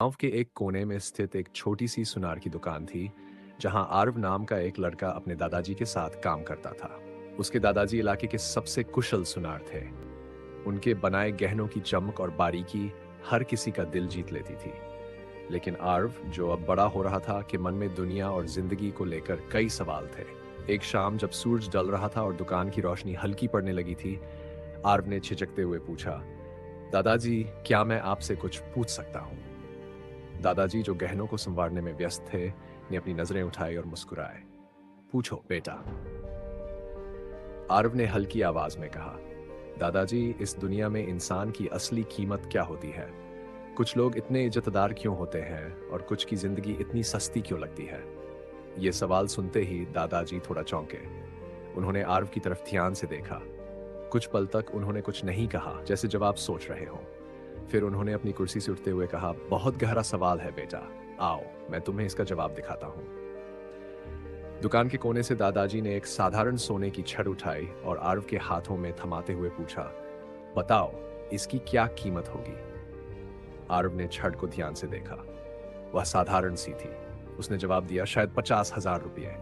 गांव के एक कोने में स्थित एक छोटी सी सुनार की दुकान थी, जहां आरव नाम का एक लड़का अपने दादाजी के साथ काम करता था। उसके दादाजी इलाके के सबसे कुशल सुनार थे। उनके बनाए गहनों की चमक और बारीकी हर किसी का दिल जीत लेती थी। लेकिन आरव, जो अब बड़ा हो रहा था, के मन में दुनिया और जिंदगी को लेकर कई सवाल थे। एक शाम जब सूरज ढल रहा था और दुकान की रोशनी हल्की पड़ने लगी थी, आरव ने झिझकते हुए पूछा, दादाजी, क्या मैं आपसे कुछ पूछ सकता हूँ? दादाजी, जो गहनों को संवारने में व्यस्त थे, ने अपनी नजरें उठाई और मुस्कुराए। पूछो बेटा, आरव ने हल्की आवाज में कहा। दादाजी, इस दुनिया में इंसान की असली कीमत क्या होती है? कुछ लोग इतने इज्जतदार क्यों होते हैं और कुछ की जिंदगी इतनी सस्ती क्यों लगती है? ये सवाल सुनते ही दादाजी थोड़ा चौंके। उन्होंने आरव की तरफ ध्यान से देखा। कुछ पल तक उन्होंने कुछ नहीं कहा, जैसे जवाब सोच रहे हों। फिर उन्होंने अपनी कुर्सी से उठते हुए कहा, बहुत गहरा सवाल है बेटा। आओ, मैं तुम्हें इसका जवाब दिखाता हूँ। दुकान के कोने से दादाजी ने एक साधारण सोने की छड़ उठाई और आरव के हाथों में थमाते हुए पूछा, बताओ, इसकी क्या कीमत होगी? आरव ने छड़ को ध्यान से देखा। वह साधारण सी थी। उसने जवाब दिया, शायद 50,000 रुपये।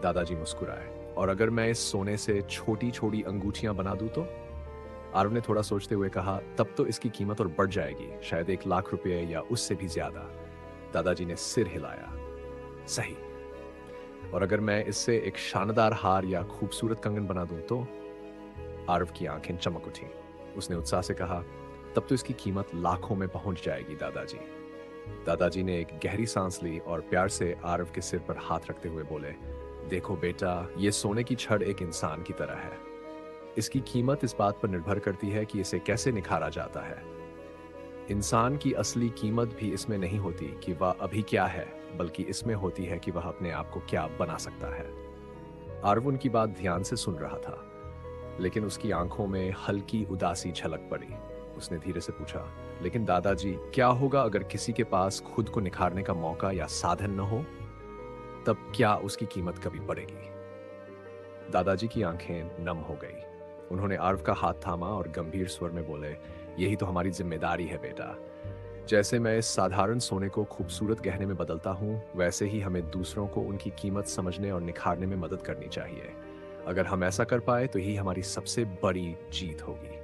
दादाजी मुस्कुराए। और अगर मैं इस सोने से छोटी छोटी अंगूठियां बना दूं तो? आरव ने थोड़ा सोचते हुए कहा, तब तो इसकी कीमत और बढ़ जाएगी, शायद 1 लाख रुपए या उससे भी ज्यादा। दादाजी ने सिर हिलाया। सही। और अगर मैं इससे एक शानदार हार या खूबसूरत कंगन बना दूं तो? आरव की आंखें चमक उठी। उसने उत्साह से कहा, तब तो इसकी कीमत लाखों में पहुंच जाएगी दादाजी। दादाजी ने एक गहरी सांस ली और प्यार से आरव के सिर पर हाथ रखते हुए बोले, देखो बेटा, ये सोने की छड़ एक इंसान की तरह है। इसकी कीमत इस बात पर निर्भर करती है कि इसे कैसे निखारा जाता है। इंसान की असली कीमत भी इसमें नहीं होती कि वह अभी क्या है, बल्कि इसमें होती है कि वह अपने आप को क्या बना सकता है। आरव उनकी बात ध्यान से सुन रहा था, लेकिन उसकी आंखों में हल्की उदासी झलक पड़ी। उसने धीरे से पूछा, लेकिन दादाजी, क्या होगा अगर किसी के पास खुद को निखारने का मौका या साधन न हो? तब क्या उसकी कीमत कभी बढ़ेगी? दादाजी की आंखें नम हो गई। उन्होंने आरव का हाथ थामा और गंभीर स्वर में बोले, यही तो हमारी जिम्मेदारी है बेटा। जैसे मैं इस साधारण सोने को खूबसूरत गहने में बदलता हूँ, वैसे ही हमें दूसरों को उनकी कीमत समझने और निखारने में मदद करनी चाहिए। अगर हम ऐसा कर पाए तो यही हमारी सबसे बड़ी जीत होगी।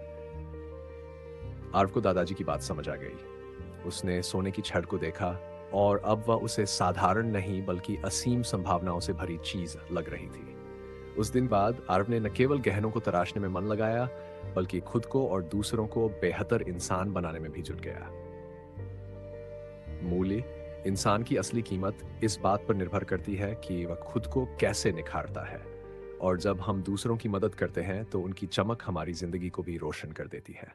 आरव को दादाजी की बात समझ आ गई। उसने सोने की छड़ को देखा और अब वह उसे साधारण नहीं बल्कि असीम संभावनाओं से भरी चीज लग रही थी। उस दिन बाद आरव ने न केवल गहनों को तराशने में मन लगाया, बल्कि खुद को और दूसरों को बेहतर इंसान बनाने में भी जुट गया। मूल्य, इंसान की असली कीमत इस बात पर निर्भर करती है कि वह खुद को कैसे निखारता है। और जब हम दूसरों की मदद करते हैं तो उनकी चमक हमारी जिंदगी को भी रोशन कर देती है।